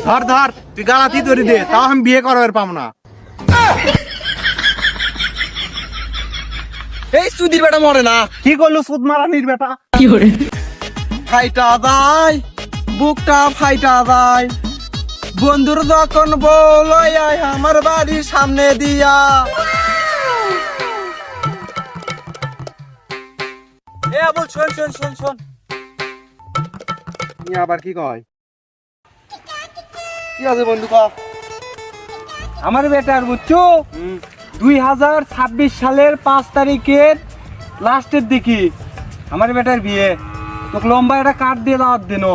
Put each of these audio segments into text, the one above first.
ধর ধর তুই গালাতি ধরে দে, তাও আমি বিয়ে করার পাবো না। এই সুদির বেটা মরে না, কি করলো সুদ মারানির বেটা? ফাইটা যায় বুকটা ফাইটা যায়, বন্ধুর যখন বল আমার বাড়ির সামনে দিয়া। এ বল, শোন শোন শোন শোন, আবার কি কয়? কি আছে বন্ধু কা? আমার বেটার বুঝছো 2026 সালের 5 তারিখের লাস্টের দিকে আমার বেটার বিয়ে। তোকে লম্বা একটা কার্ড দিয়ে দাওয়াত দিন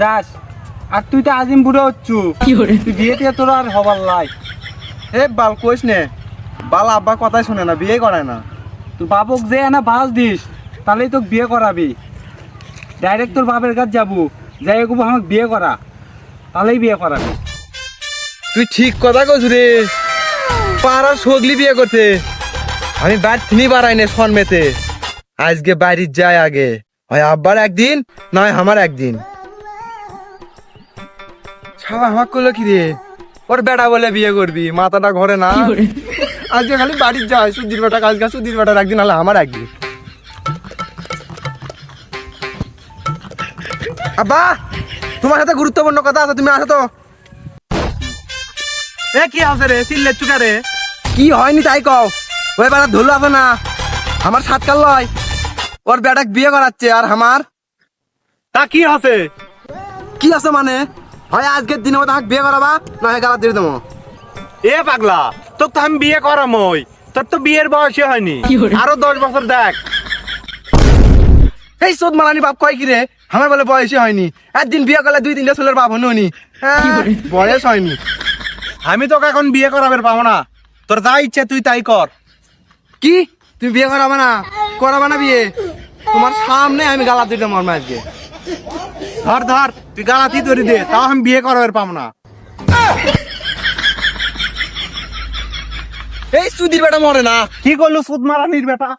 যাস। আর তুই তো আজিম বুড়ো হচ্ছু, তুই বিয়ে দিয়ে তোর আর হবার লাই। হে বাল কইস নে, বাল আব্বা কথাই শুনে না, বিয়ে করে না। তোর বাবক যে না বাস দিস তাহলেই তোকে বিয়ে করাবি। ডাইরেক্ট তোর বাপের কাছে যাবো, যাই হোক আমাকে বিয়ে করা, তাহলেই বিয়ে করাবি। তুই ঠিক কথা কইছ রে, পাড়ার সগলি বিয়ে করতে, আমি বাড়ি তিনি বাড়াই নে সন্মেতে। আজকে বাড়ি যায় আগে, হয় আব্বার একদিন নয় আমার একদিন। ছাওয়া আমার করলো কি রে, ওর বেটা বলে বিয়ে করবি, মাথাটা ঘরে না। আজকে খালি বাড়ির যায়, সুদির বেটা কাজ গা, সুদির বেটার একদিন হলে আমার একদিন। আব্বা তোমার সাথে গুরুত্বপূর্ণ কথা আছে, তুমি আসো তো। এ কি আছে রে, চিল্লে চুকা রে? কি হয়নি তাই কও, ওই বেটা ধরলো আছে না, আমার সাত কাল লয়, ওর বেটাক বিয়ে করাচ্ছে। আর আমার তা কি আছে? কি আছে মানে, হয় আজকের দিনে তাকে বিয়ে করাবা, নয় গালা দিয়ে দেবো। এ পাগলা, তোর তো আমি বিয়ে করামই, তোর তো বিয়ের বয়সই হয়নি, আরো 10 বছর দেখ। এই চোদ মারানি বাপ কয় কি রে, আমার বলে বয়সই হয়নি, একদিন বিয়ে করলে 2-3টা ছেলের বাপ হনো নি, বয়স হয়নি। আমি তোকে এখন বিয়ে করাবার পাবো না, তোর যা ইচ্ছে তুই তাই কর। কি তুমি বিয়ে করাবা না? করাবা না বিয়ে? তোমার সামনে আমি গালা দিয়ে দেবো আজকে। ধর ধর তুই গালাতি ধরে দে, তাও আমি বিয়ে করাবার পাবো না। এই সুদির বেটা মরে না। কি করলো সুদ মারানির বেটা?